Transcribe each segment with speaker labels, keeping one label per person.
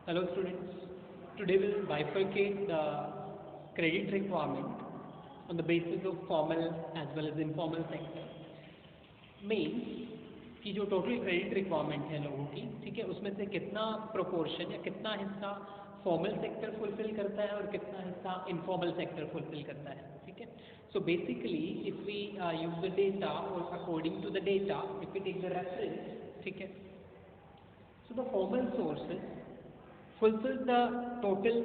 Speaker 1: Hello students, today we will bifurcate the credit requirement on the basis of formal as well as informal sector. Means कि जो total credit requirement है लोगों की, ठीक है, उसमें से कितना प्रोपोर्शन या कितना हिस्सा फॉर्मल सेक्टर फुलफिल करता है और कितना हिस्सा इनफॉर्मल सेक्टर फुलफिल करता है, ठीक है. So basically if we use the data और according to the data if we take the reference, ठीक है, so the formal sources fulfill the total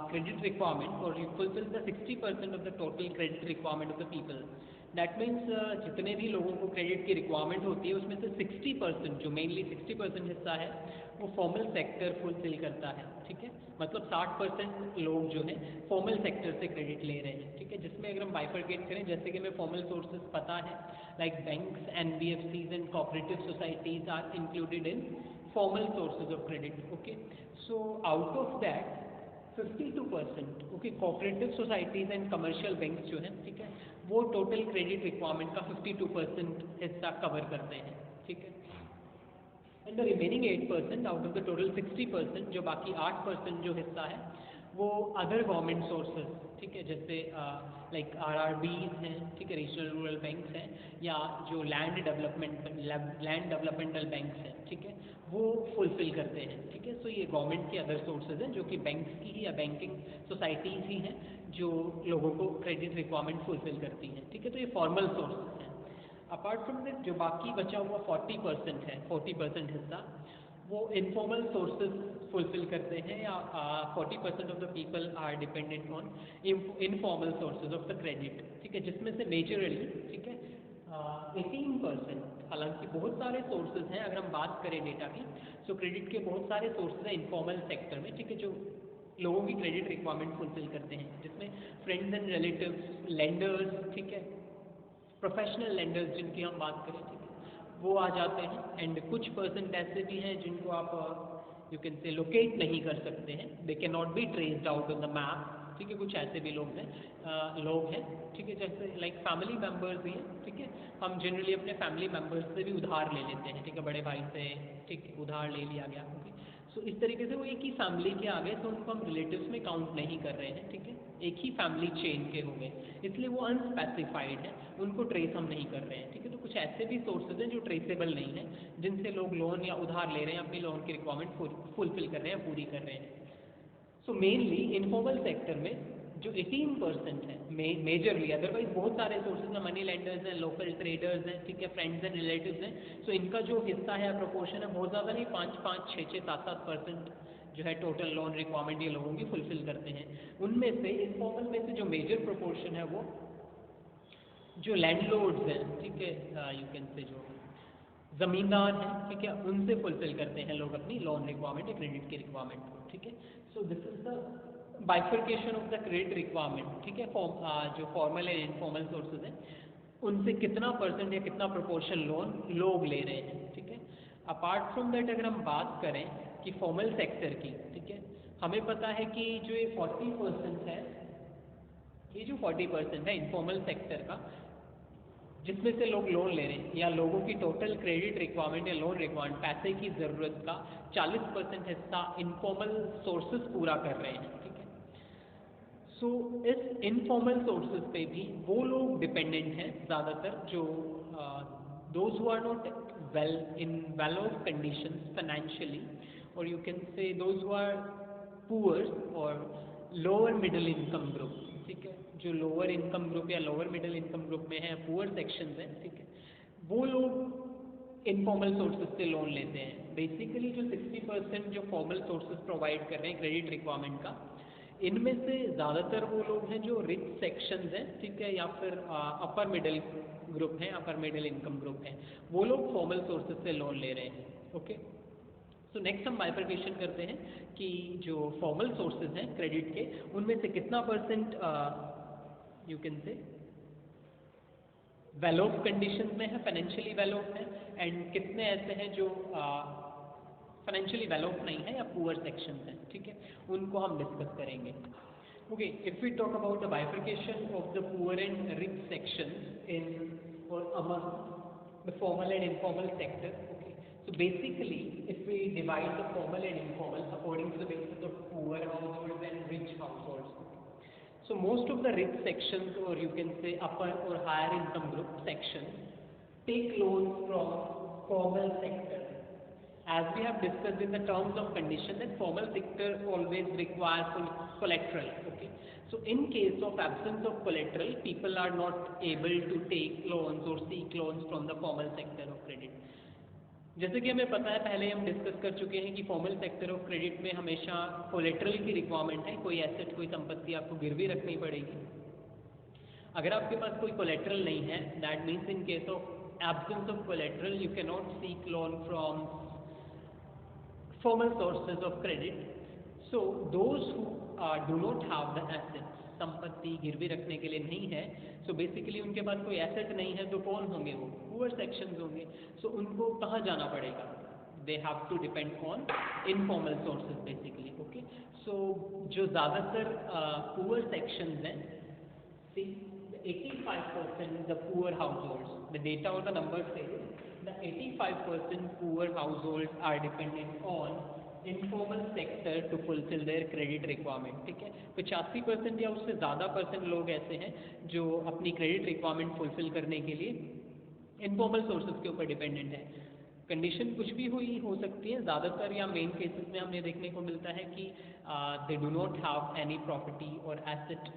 Speaker 1: credit requirement or you fulfill the 60% of the total credit requirement of the people. That means जितने भी लोगों को credit की requirement होती है उसमें से 60% जो मेनली 60% हिस्सा है वो फॉर्मल सेक्टर फुलफिल करता है, ठीक है. मतलब 60% लोग जो है फॉर्मल सेक्टर से क्रेडिट ले रहे हैं, ठीक है. जिसमें अगर हम बाइफरकेट करें, जैसे कि हमें फॉर्मल सोर्सेज पता है like banks, NBFCs and cooperative societies are included in formal sources of credit. Okay, so out of that 52%, okay, cooperative societies and commercial banks जो हैं, ठीक है, वो टोटल क्रेडिट रिक्वायरमेंट का 52% हिस्सा कवर करते हैं, ठीक है. And the remaining 8% out of the total 60%, जो बाकी 8% जो हिस्सा है वो अदर गवर्नमेंट सोर्सेज, ठीक है, जैसे लाइक आरआरबीज हैं, ठीक है, रीजनल रूरल बैंक्स हैं, या जो लैंड डेवलपमेंटल बैंक्स हैं, ठीक है, वो फुलफिल करते हैं, ठीक है. सो ये गवर्नमेंट के अदर सोर्सेज हैं जो कि बैंक्स की ही या बैंकिंग सोसाइटीज़ ही हैं जो लोगों को क्रेडिट रिक्वायरमेंट फुलफिल करती हैं, ठीक है. तो ये फॉर्मल सोर्सेज हैं. अपार्ट फ्रॉम दिस जो बाकी बचा हुआ 40% है, 40% हिस्सा वो इनफॉर्मल सोर्सेज फुलफिल करते हैं, या 40% of the people are dependent on informal sources of the credit, ठीक है, जिसमें से मेजरली, ठीक है, 18%. हालांकि बहुत सारे सोर्सेज हैं, अगर हम बात करें डेटा की, सो क्रेडिट के बहुत सारे सोर्सेज हैं इनफॉर्मल सेक्टर में, ठीक है, जो लोगों की क्रेडिट रिक्वायरमेंट फुलफिल करते हैं, जिसमें फ्रेंड्स एंड रिलेटिव्स, लेंडर्स, ठीक है, प्रोफेशनल लेंडर्स जिनकी हम बात करें, ठीक है, वो आ जाते हैं. एंड कुछ परसेंट ऐसे भी हैं जिनको आप यू कैन से लोकेट नहीं कर सकते हैं, they can not be traced out on the map, ठीक है. कुछ ऐसे भी लोग हैं, ठीक है, जैसे लाइक फैमिली मेम्बर्स ही हैं, ठीक है. हम जनरली अपने फैमिली मेम्बर्स से भी उधार ले लेते हैं, ठीक है, बड़े भाई से, ठीक है, उधार ले लिया गया, ओके. सो इस तरीके से वो एक ही फैमिली के आ गए, तो उनको हम रिलेटिव्स में काउंट नहीं कर रहे हैं, ठीक है, एक ही फैमिली चेन के हो गए, इसलिए वो अनस्पेसिफाइड है, उनको ट्रेस हम नहीं कर रहे हैं, ठीक है. तो कुछ ऐसे भी सोर्सेज हैं जो ट्रेसेबल नहीं है, जिनसे लोग लोन या उधार ले रहे हैं, अपनी लोन की रिक्वायरमेंट फुलफिल कर रहे हैं, पूरी कर रहे हैं. सो मेनली इनफॉर्मल सेक्टर में जो 18% है मेजरली, अदरवाइज बहुत सारे सोर्सेज हैं, मनी लेंडर्स हैं, लोकल ट्रेडर्स हैं, ठीक है, फ्रेंड्स एंड रिलेटिव्स हैं. सो इनका जो हिस्सा है, प्रोपोर्शन है, बहुत ज़्यादा नहीं, 5-5, 6-6, 7-7% जो है टोटल लोन रिक्वायरमेंट ये लोगों की फुलफिल करते हैं. उनमें से इनफॉर्मल में से जो मेजर प्रोपोर्शन है वो जो लैंडलॉर्ड्स हैं, ठीक है, यू कैन से जो ज़मींदार हैं, ठीक है, उनसे फुलफिल करते हैं लोग अपनी लोन रिक्वायरमेंट या क्रेडिट की रिक्वायरमेंट को, ठीक है. So this is the bifurcation of the credit requirement, ठीक है. जो फॉर्मल एंड इनफॉर्मल सोर्सेज हैं उनसे कितना परसेंट या कितना प्रोपोर्शन लोन लोग ले रहे हैं, ठीक है. अपार्ट फ्रॉम दैट अगर हम बात करें कि फॉर्मल सेक्टर की, ठीक है, हमें पता है कि जो ये 40% है, ये जो 40% है इनफॉर्मल सेक्टर का, जिसमें से लोग लोन ले रहे हैं, या लोगों की टोटल क्रेडिट रिक्वायरमेंट या लोन रिक्वायरमेंट पैसे की ज़रूरत का 40% हिस्सा इनफॉर्मल सोर्सेज पूरा कर रहे हैं, ठीक है. सो इस इनफॉर्मल सोर्सेज पे भी वो लोग डिपेंडेंट हैं ज़्यादातर जो those who are not well off conditions financially, और you can say those who are poor और लोअर मिडिल इनकम ग्रुप, ठीक है, जो लोअर इनकम ग्रुप या लोअर मिडिल इनकम ग्रुप में है, पुअर सेक्शंस हैं, ठीक है, वो लोग इनफॉर्मल सोर्सेज से लोन लेते हैं. बेसिकली जो 60% जो फॉर्मल सोर्सेज प्रोवाइड कर रहे हैं क्रेडिट रिक्वायरमेंट का, इनमें से ज़्यादातर वो लोग हैं जो रिच सेक्शंस हैं, ठीक है, या फिर अपर मिडिल ग्रुप हैं, अपर मिडिल इनकम ग्रुप हैं, वो लोग फॉर्मल सोर्सेज से लोन ले रहे हैं, ओके. सो नेक्स्ट हम बाइफर्केशन करते हैं कि जो फॉर्मल सोर्सेज हैं क्रेडिट के, उनमें से कितना परसेंट यू कैन से वेल ऑफ कंडीशन में है, फाइनेंशियली वेल ऑफ है, एंड कितने ऐसे हैं जो फाइनेंशियली वेल ऑफ नहीं है या पुअर सेक्शन हैं, ठीक है, उनको हम डिस्कस करेंगे. Okay, if we talk about the bifurcation of the poor and rich sections in और among the formal and informal sector, okay. So basically, if we divide the formal and informal according So most of the rich sections, or you can say upper or higher income group sections, take loans from formal sector. As we have discussed in the terms of condition, that formal sector always requires collateral. Okay, so in case of absence of collateral, people are not able to take loans or seek loans from the formal sector of credit. जैसे कि हमें पता है, पहले हम discuss कर चुके हैं कि फॉर्मल सेक्टर ऑफ क्रेडिट में हमेशा कोलेट्रल की रिक्वायरमेंट है, कोई एसेट कोई संपत्ति आपको गिरवी रखनी पड़ेगी। अगर आपके पास कोई कोलेट्रल नहीं है, that means in case of absence of collateral you can not seek loan from formal sources of credit. So those who do not have the assets, संपत्ति गिरवी रखने के लिए नहीं है, so basically उनके पास कोई एसेट नहीं है, तो कौन होंगे वो? पुअर सेक्शंस होंगे। so उनको कहाँ जाना पड़ेगा? they have to depend on informal sources basically. okay, so जो ज़्यादातर पुअर सेक्शंस हैं, see 85% the poor households, the data or the numbers say the 85% poor households are dependent on informal sector to fulfill their credit requirement. ठीक है, 85% या उससे ज़्यादा % लोग ऐसे हैं जो अपनी क्रेडिट रिक्वायरमेंट फुलफिल करने के लिए इनफॉर्मल सोर्सेज के ऊपर डिपेंडेंट है। कंडीशन कुछ भी हुई हो सकती है, ज़्यादातर या मेन केसेस में हमने देखने को मिलता है कि they do not have any property और asset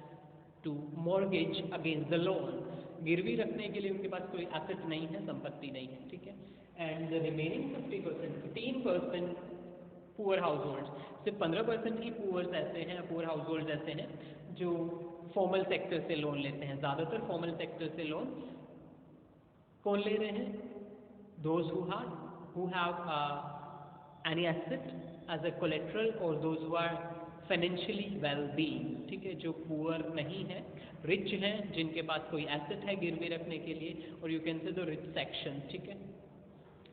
Speaker 1: to mortgage against the loan, गिरवी रखने के लिए उनके पास कोई एसेट नहीं है, संपत्ति नहीं है। ठीक है, and the remaining 50%, 15% poor house holds, सिर्फ 15% ही पुअर्स ऐसे हैं, पुअर हाउस होल्ड्स ऐसे हैं जो फॉर्मल सेक्टर से लोन लेते हैं। ज़्यादातर फॉर्मल सेक्टर से लोन कौन ले रहे हैं? Those who have any asset as a collateral और those who are financially well being. ठीक है, जो पुअर नहीं है, रिच हैं, जिनके पास कोई एसेट है गिरवी रखने के लिए, और यू कैन से द रिच सेक्शन। ठीक है,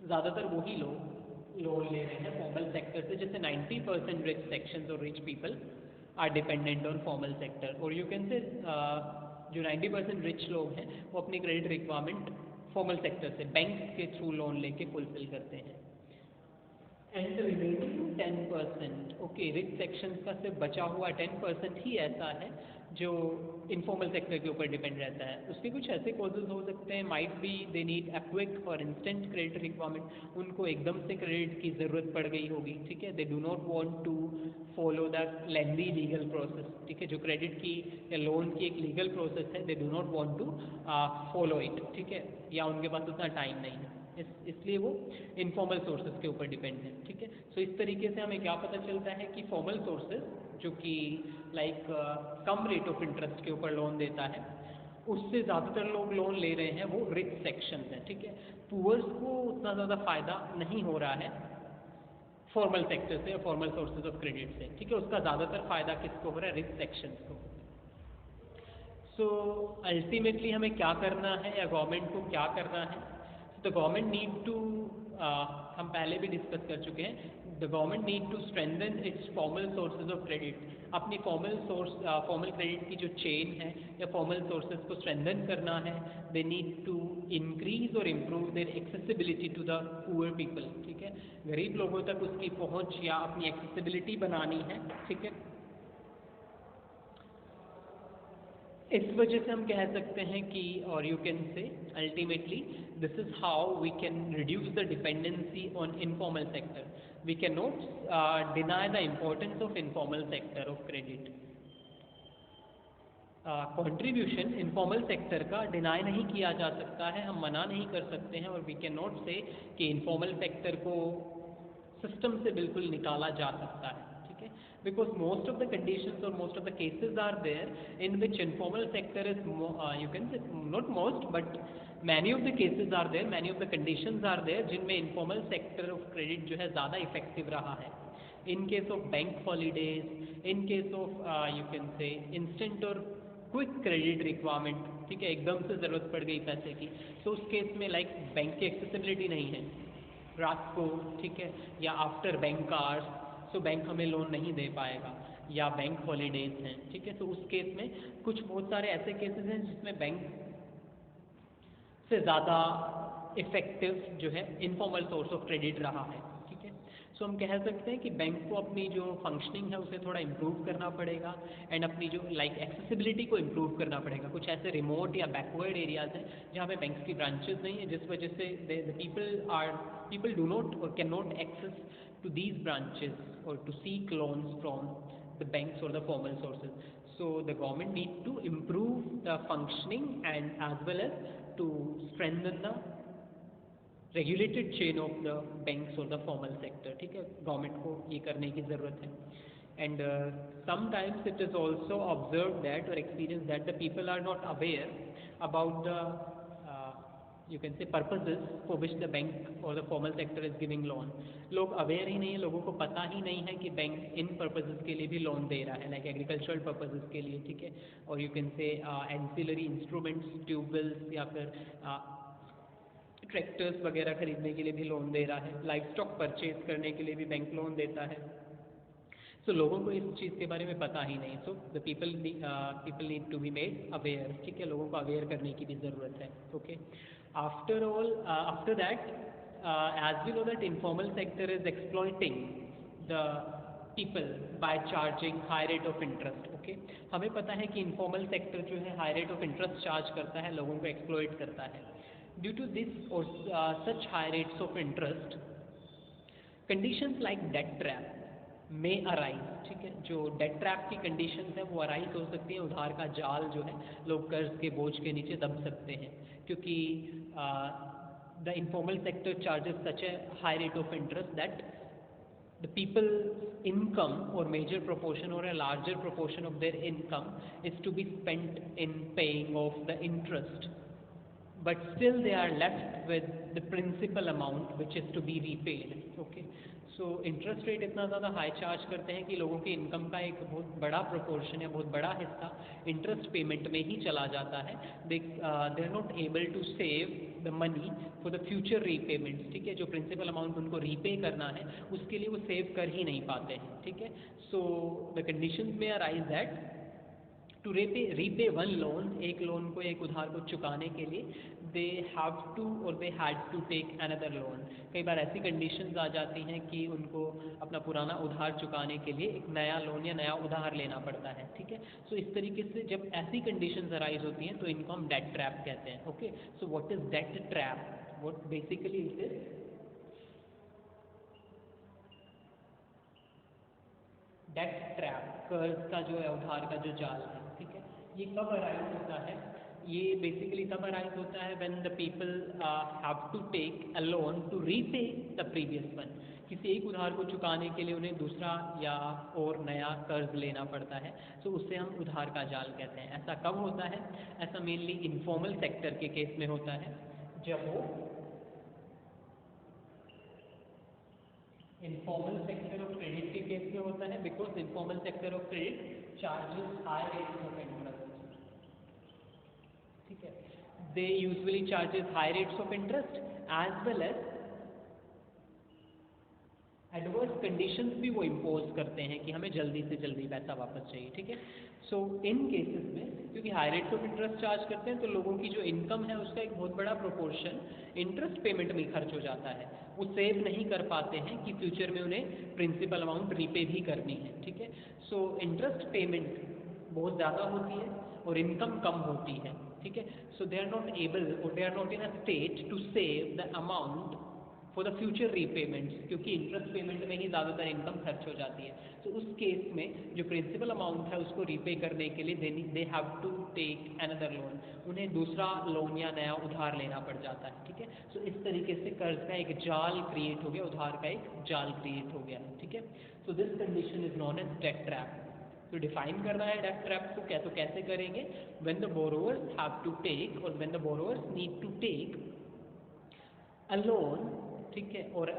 Speaker 1: ज़्यादातर वही लोग लोन ले रहे हैं फॉर्मल सेक्टर से, जैसे 90% रिच सेक्शंस और rich people are dependent on formal sector, और यू कैन से जो 90% रिच लोग हैं वो अपनी क्रेडिट रिक्वायरमेंट फॉर्मल सेक्टर से बैंक के थ्रू लोन लेके फुलफिल करते हैं। And remaining 10%, okay, rich sections का सिर्फ बचा हुआ 10% ही ऐसा है जो इनफॉर्मल सेक्टर के ऊपर डिपेंड रहता है। उसके कुछ ऐसे कॉजेज हो सकते हैं, might be they need a quick और इंस्टेंट क्रेडिट रिक्वायरमेंट, उनको एकदम से क्रेडिट की ज़रूरत पड़ गई होगी। ठीक है, they do not want to follow the lengthy legal process. ठीक है, जो क्रेडिट की या लोन की एक लीगल प्रोसेस है, they do not want to follow it. ठीक है, या उनके पास उतना टाइम नहीं है, इसलिए वो इनफॉर्मल सोर्सेज के ऊपर डिपेंड है। ठीक है, सो इस तरीके से हमें क्या पता चलता है कि फॉर्मल सोर्सेज जो कि like come rate of interest के ऊपर लोन देता है, उससे ज़्यादातर लोग लोन ले रहे हैं वो रिच सेक्शन हैं। ठीक है, पुअर्स को उतना ज़्यादा फ़ायदा नहीं हो रहा है फॉर्मल सेक्टर से या फॉर्मल सोर्सेज ऑफ क्रेडिट से। ठीक है, उसका ज़्यादातर फ़ायदा किसको हो रहा है? रिच सेक्शंस को। सो अल्टीमेटली हमें क्या करना है या गवर्नमेंट को क्या करना है? द गवर्नमेंट नीड टू, हम पहले भी डिस्कस कर चुके हैं, the government need to strengthen its formal sources of credit. अपनी फॉर्मल क्रेडिट की जो चेन है या फॉर्मल सोर्सेज को स्ट्रेंथन करना है। दे नीड टू इंक्रीज और improve their accessibility to the poor people. ठीक है, गरीब लोगों तक उसकी पहुंच या अपनी एक्सेसिबिलिटी बनानी है। ठीक है, इस वजह से हम कह सकते हैं कि, और you can say ultimately this is how we can reduce the dependency on informal sector. We can not deny the importance of informal sector of credit. Contribution informal sector का डिनाई नहीं किया जा सकता है, हम मना नहीं कर सकते हैं, और वी कैन नॉट से कि इनफॉर्मल सेक्टर को सिस्टम से बिल्कुल निकाला जा सकता है। Because most of the conditions or most of the cases are there in which informal sector is you can say not most but many of the cases are there, many of the conditions are there जिनमें informal sector of credit जो है ज़्यादा effective रहा है। In case of bank holidays, in case of you can say instant और quick credit requirement, ठीक है, एकदम से ज़रूरत पड़ गई पैसे की, तो उस केस में लाइक बैंक की एक्सेसिबिलिटी नहीं है रात को, ठीक है, या आफ्टर बैंक आवर्स, तो बैंक हमें लोन नहीं दे पाएगा, या बैंक हॉलीडेज हैं। ठीक है, तो उस केस में कुछ बहुत सारे ऐसे केसेस हैं जिसमें बैंक से ज़्यादा इफेक्टिव जो है इनफॉर्मल सोर्स ऑफ क्रेडिट रहा है। ठीक है, सो हम कह सकते हैं कि बैंक को अपनी जो फंक्शनिंग है उसे थोड़ा इम्प्रूव करना पड़ेगा एंड अपनी जो एक्सेसिबिलिटी को इम्प्रूव करना पड़ेगा। कुछ ऐसे रिमोट या बैकवर्ड एरियाज हैं जहाँ पे बैंक्स की ब्रांचेस नहीं है, जिस वजह से पीपल डू नॉट और can not access to these branches or to seek loans from the banks or the formal sources. So the government needs to improve the functioning and as well as to strengthen the regulated chain of the banks or the formal sector. ठीक है, government को ये करने की ज़रूरत है. And sometimes it is also observed that or experienced that the people are not aware about the you can say purposes for which the bank or the formal sector is giving loan. लोग aware ही नहीं है, लोगों को पता ही नहीं है कि बैंक इन पर्पसेस के लिए भी लोन दे रहा है, लाइक एग्रीकल्चरल पर्पसेस के लिए, ठीक है, और यू कैन से एंसिलरी इंस्ट्रूमेंट्स, ट्यूबवेल्स या फिर ट्रैक्टर्स वगैरह खरीदने के लिए भी लोन दे रहा है, लाइफ स्टॉक परचेज करने के लिए भी बैंक लोन देता है. सो लोगों को इस चीज़ के बारे में पता ही नहीं. So the people need to be made aware. ठीक है, लोगों को अवेयर करने की भी ज़रूरत है. Okay, after that as we know that informal sector is exploiting the people by charging high rate of interest. Okay, हमें पता है कि informal sector जो है high rate of interest charge करता है, लोगों को exploit करता है. Due to this or such high rates of interest, conditions like debt trap may arise. ठीक है, जो डेट ट्रैप की कंडीशंस है वो अराइज हो सकती है. उधार का जाल जो है, लोग कर्ज के बोझ के नीचे दब सकते हैं, क्योंकि the informal sector charges such a high rate of interest that the people's income or major proportion or a larger proportion of their income is to be spent in paying off the interest, but still they are left with the principal amount which is to be repaid. Okay, so interest rate इतना ज़्यादा high charge करते हैं कि लोगों की income का एक बहुत बड़ा प्रोपोर्शन है, बहुत बड़ा हिस्सा इंटरेस्ट पेमेंट में ही चला जाता है. They are not able to save the money for the future repayments. ठीक है, जो प्रिंसिपल अमाउंट उनको रीपे करना है उसके लिए वो सेव कर ही नहीं पाते हैं. ठीक है, so the conditions may arise that to repay one loan, एक लोन को, एक उधार को चुकाने के लिए दे हैव टू और they had to take another loan. कई बार ऐसी कंडीशंस आ जाती हैं कि उनको अपना पुराना उधार चुकाने के लिए एक नया लोन या नया उधार लेना पड़ता है. ठीक है, सो इस तरीके से जब ऐसी कंडीशंस अराइज होती हैं तो इनको हम डेट ट्रैप कहते हैं. Okay, so what is debt trap? What basically it is debt trap, कर्ज का जो है, उधार का जो जाल है. ठीक है, ये कब अराइज होता है? ये बेसिकली तब अराइज होता है when the people have to take a loan to repay the previous one. किसी एक उधार को चुकाने के लिए उन्हें दूसरा या और नया कर्ज लेना पड़ता है, तो उससे हम उधार का जाल कहते हैं. ऐसा कब होता है? ऐसा मेनली इनफॉर्मल सेक्टर के केस में होता है, जब वो इनफॉर्मल सेक्टर ऑफ क्रेडिट के केस में होता है, because informal sector of credit charges high rates of interest. ठीक है, they usually charges high rates of interest as well as adverse conditions भी वो इम्पोज करते हैं कि हमें जल्दी से जल्दी पैसा वापस चाहिए. ठीक है, सो इन केसेस में क्योंकि high rates of interest charge करते हैं तो लोगों की जो इनकम है उसका एक बहुत बड़ा प्रोपोर्शन इंटरेस्ट पेमेंट में खर्च हो जाता है. वो सेव नहीं कर पाते हैं कि फ्यूचर में उन्हें प्रिंसिपल अमाउंट रीपे भी करनी है. ठीक है, सो इंटरेस्ट पेमेंट बहुत ज़्यादा होती है और इनकम कम होती है. ठीक है, so they are not able और they are not in a state to save the amount for the future repayments, क्योंकि इंटरेस्ट पेमेंट में ही ज़्यादातर इनकम खर्च हो जाती है. तो उस केस में जो प्रिंसिपल अमाउंट है उसको रीपे करने के लिए they have to take another loan, उन्हें दूसरा लोन या नया उधार लेना पड़ जाता है. ठीक है, सो इस तरीके से कर्ज का एक जाल क्रिएट हो गया, उधार का एक जाल क्रिएट हो गया. ठीक है, so this condition is known as debt trap. तो डिफाइन करना है डेट ट्रैप को, क्या तो कैसे करेंगे? When the borrowers have to take और when the borrowers need to take a loan, ठीक है, और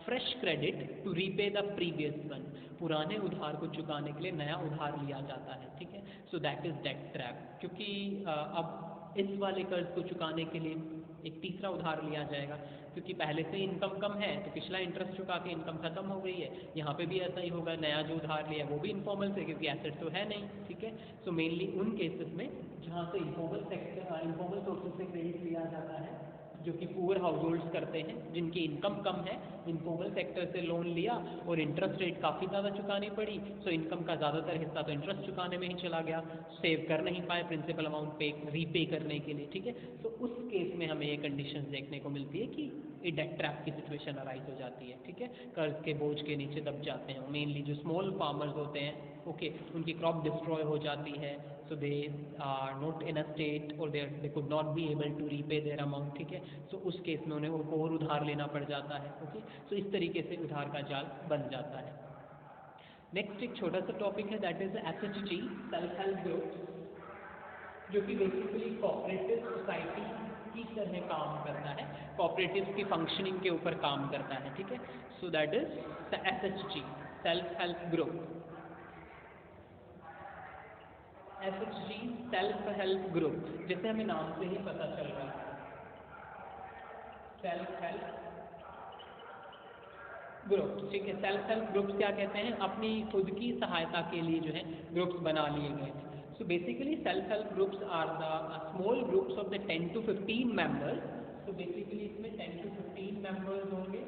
Speaker 1: fresh credit to repay the previous one, पुराने उधार को चुकाने के लिए नया उधार लिया जाता है. ठीक है, so that is debt trap. क्योंकि अब इस वाले कर्ज को चुकाने के लिए एक तीसरा उधार लिया जाएगा, क्योंकि पहले से इनकम कम है तो पिछला इंटरेस्ट चुका के इनकम खत्म हो गई है. यहाँ पे भी ऐसा ही होगा, नया जो उधार लिया वो भी इनफॉर्मल से, क्योंकि एसेट तो है नहीं. ठीक है, सो मेनली उन केसेस में जहाँ से इनफॉर्मल सोर्सेज से क्रेडिट लिया जाता है जो कि पुअर हाउस होल्ड्स करते हैं, जिनकी इनकम कम है, इनफॉर्मल सेक्टर से लोन लिया और इंटरेस्ट रेट काफ़ी ज़्यादा चुकानी पड़ी, सो इनकम का ज़्यादातर हिस्सा तो इंटरेस्ट चुकाने में ही चला गया, सेव कर नहीं पाए प्रिंसिपल अमाउंट पे रीपे करने के लिए, ठीक है। तो उस केस में हमें ये कंडीशन देखने को मिलती है कि ये डेट ट्रैप की सिचुएशन अराइज हो जाती है, ठीक है। कर्ज के बोझ के नीचे दब जाते हैं मेनली जो स्मॉल फार्मर्स होते हैं, ओके, उनकी क्रॉप डिस्ट्रॉय हो जाती है, so they are not in a state or they could not be able to repay their amount, ठीक है। तो उस केस में उन्हें और उधार लेना पड़ जाता है, ओके। तो इस तरीके से उधार का जाल बन जाता है। नेक्स्ट एक छोटा सा टॉपिक है, that is SHG, self help group, जो कि बेसिकली कोऑपरेटिव सोसाइटी की तरह काम करता है, कोऑपरेटिव की फंक्शनिंग के ऊपर काम करता है, ठीक है। So that is SHG, self help group. SHG self help group, जैसे हमें नाम से ही पता चल रहा है, सेल्फ हेल्प ग्रुप, ठीक है। सेल्फ हेल्प ग्रुप्स क्या कहते हैं, अपनी खुद की सहायता के लिए जो है ग्रुप्स बना लिए गए थे। So basically self help groups are the small groups of the 10 to 15 members. तो बेसिकली इसमें 10 to 15 मेंबर्स होंगे,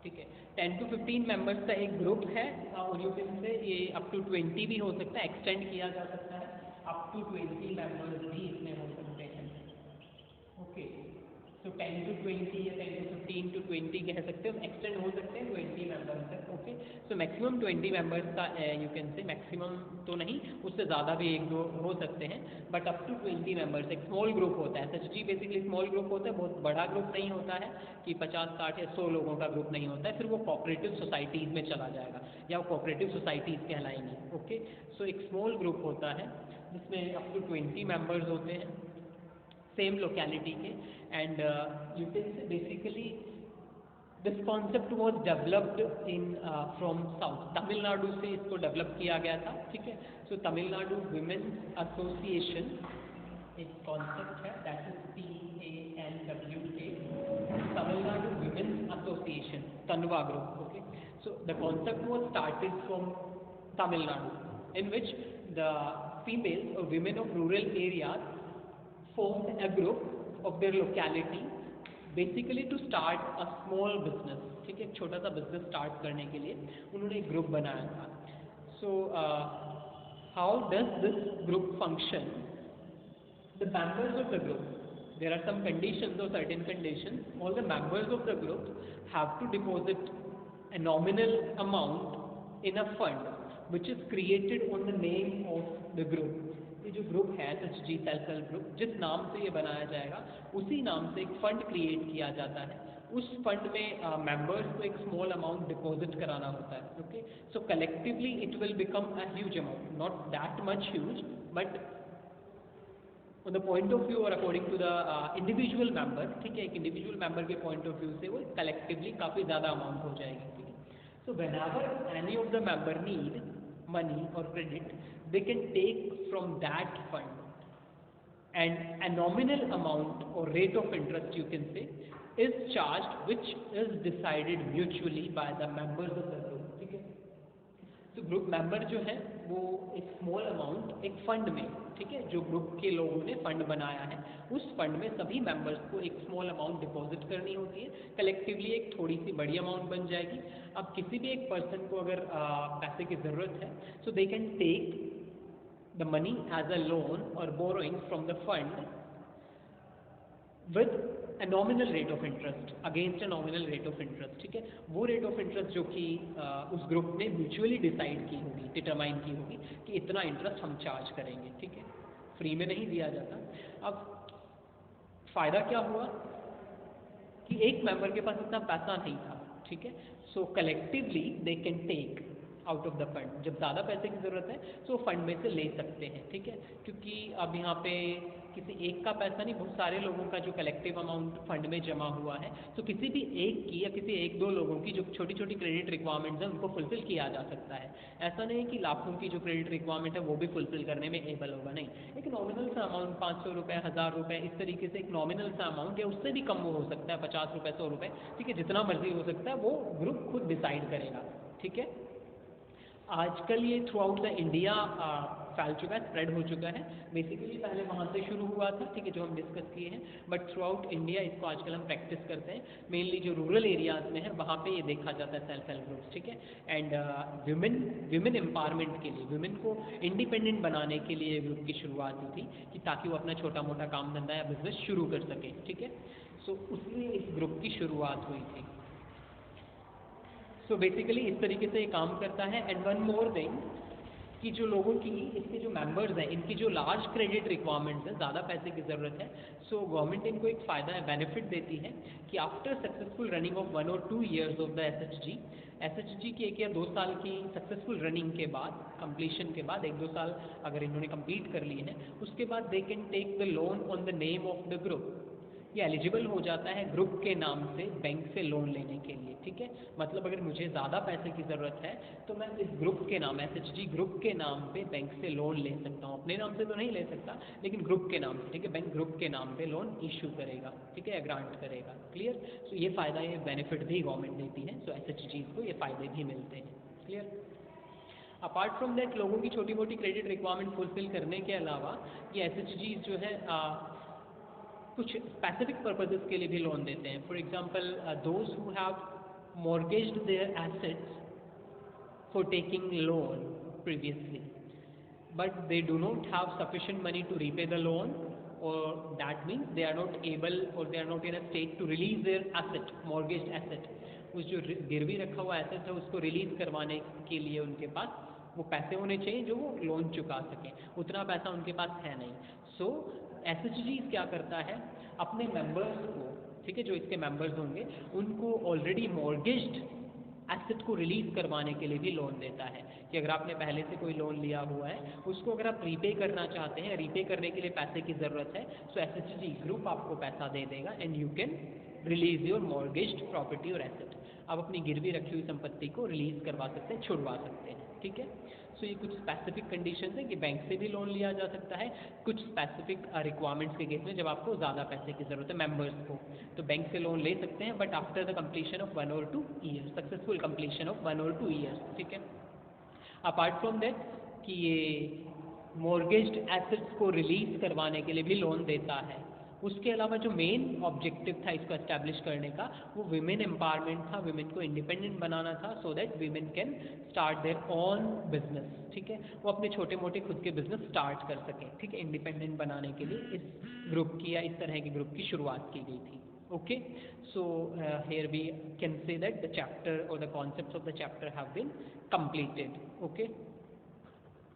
Speaker 1: ठीक है। 10 to 15 मेंबर्स का एक ग्रुप है, और यू कैन से ये अप टू 20 भी हो सकता है, एक्सटेंड किया जा सकता है, अप टू 20 मेंबर्स भी इसमें हो सकते हैं, ओके। तो 10 to 20 या 10 to 15 to 20 कह सकते हो, एक्सटेंड हो सकते हैं 20 मेंबर्स तक, ओके। सो मैक्सिमम 20 मेंबर्स का यू कैन से, मैक्सिमम तो नहीं, उससे ज़्यादा भी एक दो हो सकते हैं, बट अप टू 20 मेंबर्स एक स्मॉल ग्रुप होता है। SHG बेसिकली स्मॉल ग्रुप होता है, बहुत बड़ा ग्रुप नहीं होता है कि 50, 60 या 100 लोगों का ग्रुप नहीं होता है, फिर वो कोऑपरेटिव सोसाइटीज़ में चला जाएगा या वो कोऑपरेटिव सोसाइटीज़ कहलाएंगी, ओके। सो एक स्मॉल ग्रुप होता है जिसमें अप टू 20 मेंबर्स होते हैं, सेम लोकेलिटी के, and you can say basically this concept was developed in from south, Tamil Nadu से इसको डेवलप किया गया था, ठीक है। सो तमिलनाडु विमेंस एसोसिएशन एक कॉन्सेप्ट है, that is TANWA, Tamil Nadu women's association, तनवा group, okay. So the concept was started from Tamil Nadu, in which the females or women of rural areas formed a group of their locality basically to start a small business, ठीक है। एक छोटा सा business start करने के लिए उन्होंने एक ग्रुप बनाया था। So how does this group function, the members of the group, there are some conditions or certain conditions, all the members of the group have to deposit a nominal amount in a fund which is created on the name of the group। ये जो group है SHG self help group, जिस नाम से ये बनाया जाएगा उसी नाम से एक फंड क्रिएट किया जाता है, उस फंड में मेंबर्स को एक स्मॉल अमाउंट डिपॉजिट कराना होता है, okay. So collectively it will become a huge amount, not that much huge, but on the point of view और according to the individual member, ठीक है, एक इंडिविजुअल मेंबर के पॉइंट ऑफ व्यू से वो कलेक्टिवली काफ़ी ज़्यादा अमाउंट हो जाएगी, ठीक है। So whenever any of the member need money or credit, they can take from that fund, and a nominal amount or rate of interest you can say is charged, which is decided mutually by the members of the group, ठीक है। तो group member जो है वो एक small amount एक fund में, ठीक है, जो ग्रुप के लोगों ने फंड बनाया है उस फंड में सभी मेंबर्स को एक स्मॉल अमाउंट डिपॉजिट करनी होती है, कलेक्टिवली एक थोड़ी सी बड़ी अमाउंट बन जाएगी। अब किसी भी एक पर्सन को अगर पैसे की ज़रूरत है, so they can take the money as a loan और borrowing from the fund with a nominal rate of interest against a nominal rate of interest, ठीक है। वो रेट ऑफ इंटरेस्ट जो कि उस ग्रुप ने म्यूचुअली डिसाइड की होगी, डिटरमाइन की होगी कि इतना इंटरेस्ट हम चार्ज करेंगे, ठीक है, फ्री में नहीं दिया जाता। अब फ़ायदा क्या हुआ कि एक मेंबर के पास इतना पैसा नहीं था, ठीक है। So collectively they can take out of the fund, जब ज़्यादा पैसे की ज़रूरत है तो फंड में से ले सकते हैं, ठीक है। क्योंकि अब यहाँ पे किसी एक का पैसा नहीं, बहुत सारे लोगों का जो कलेक्टिव अमाउंट फंड में जमा हुआ है, तो किसी भी एक की या किसी एक दो लोगों की जो छोटी छोटी क्रेडिट रिक्वायरमेंट्स हैं उनको फुलफिल किया जा सकता है। ऐसा नहीं है कि लाखों की जो क्रेडिट रिक्वायरमेंट है वो भी फुलफिल करने में एबल होगा, नहीं, एक नॉमिनल सा अमाउंट 500 रुपये, 1000 रुपये, इस तरीके से एक नॉमिनल सा अमाउंट या उससे भी कम वो हो सकता है, 50 रुपये, 100 रुपये, ठीक है, जितना मर्जी हो सकता है, वो ग्रुप खुद डिसाइड करेगा, ठीक है। आजकल ये थ्रू आउट द इंडिया फैल चुका है, स्प्रेड हो चुका है। बेसिकली पहले वहाँ से शुरू हुआ था, ठीक है, जो हम डिस्कस किए हैं, बट थ्रू आउट इंडिया इसको आजकल हम प्रैक्टिस करते हैं। मेनली जो रूरल एरियाज़ में है वहाँ पे ये देखा जाता है सेल्फ हेल्प ग्रुप्स, ठीक है। एंड विमेन एम्पावरमेंट के लिए, विमेन को इंडिपेंडेंट बनाने के लिए ग्रुप की शुरुआत हुई थी कि ताकि वो अपना छोटा मोटा काम धंधा या बिजनेस शुरू कर सके, ठीक है। सो उसलिए इस ग्रुप की शुरुआत हुई थी। सो बेसिकली इस तरीके से ये काम करता है। एंड वन मोर थिंग कि जो लोगों की, इसके जो मेंबर्स हैं, इनकी जो लार्ज क्रेडिट रिक्वायरमेंट्स है, ज़्यादा पैसे की ज़रूरत है, सो गवर्नमेंट इनको एक फ़ायदा है, बेनिफिट देती है कि आफ्टर सक्सेसफुल रनिंग ऑफ 1 और 2 ईयर्स ऑफ द एसएचजी की 1 या 2 साल की सक्सेसफुल रनिंग के बाद, कंप्लीशन के बाद 1-2 साल अगर इन्होंने कंप्लीट कर लिए हैं, उसके बाद they can take the loan on the name of the group. ये एलिजिबल हो जाता है ग्रुप के नाम से बैंक से लोन लेने के लिए, ठीक है। मतलब अगर मुझे ज़्यादा पैसे की ज़रूरत है तो मैं इस ग्रुप के नाम, एसएचजी ग्रुप के नाम पे बैंक से लोन ले सकता हूँ। अपने नाम से तो नहीं ले सकता, लेकिन ग्रुप के नाम से, ठीक है, बैंक ग्रुप के नाम पे लोन इशू करेगा, ठीक है, या ग्रांट करेगा। क्लियर। सो ये फ़ायदा, ये बेनिफिट भी गवर्नमेंट देती है, सो एसएचजी को ये फ़ायदे भी मिलते हैं। क्लियर। अपार्ट फ्रॉम दैट, लोगों की छोटी मोटी क्रेडिट रिक्वायरमेंट फुलफिल करने के अलावा ये एसएचजी जो है कुछ स्पेसिफिक पर्पजेस के लिए भी लोन देते हैं। For example, those who have mortgaged their assets for taking loan previously, but they do not have sufficient money to repay the loan, or that means they are not able or they are not in a state to release their asset, mortgaged asset। उस जो गिरवी रखा हुआ asset है उसको release करवाने के लिए उनके पास वो पैसे होने चाहिए जो वो लोन चुका सकें, उतना पैसा उनके पास है नहीं। सो एसएचजी क्या करता है, अपने मेंबर्स को, ठीक है, जो इसके मेंबर्स होंगे उनको ऑलरेडी मॉर्गेज्ड एसेट को रिलीज करवाने के लिए भी लोन देता है कि अगर आपने पहले से कोई लोन लिया हुआ है उसको अगर आप रीपे करना चाहते हैं, रीपे करने के लिए पैसे की ज़रूरत है, सो एसएचजी ग्रुप आपको पैसा दे देगा and you can release your mortgaged property और एसेट। आप अपनी गिरवी रखी हुई संपत्ति को रिलीज करवा सकते हैं, छुड़वा सकते हैं, ठीक है। सो ये कुछ स्पेसिफिक कंडीशंस हैं कि बैंक से भी लोन लिया जा सकता है कुछ स्पेसिफिक रिक्वायरमेंट्स के केस में, जब आपको ज़्यादा पैसे की ज़रूरत है मेंबर्स को, तो बैंक से लोन ले सकते हैं, but after the completion of 1 और 2 ईयर्स, सक्सेसफुल कंप्लीशन ऑफ 1 और 2 ईयर्स, ठीक है। अपार्ट फ्रॉम दैट कि ये मॉर्गेज्ड एसेट्स को रिलीज करवाने के लिए भी लोन देता है, उसके अलावा जो मेन ऑब्जेक्टिव था इसको एस्टैब्लिश करने का वो विमेन एम्पावरमेंट था, विमेन को इंडिपेंडेंट बनाना था, so that women can start their own business, ठीक है, वो अपने छोटे मोटे खुद के बिजनेस स्टार्ट कर सकें, ठीक है, इंडिपेंडेंट बनाने के लिए इस ग्रुप की या इस तरह के ग्रुप की शुरुआत की गई थी। Okay, so here we can say that the chapter or the concepts of the chapter have been completed. Okay.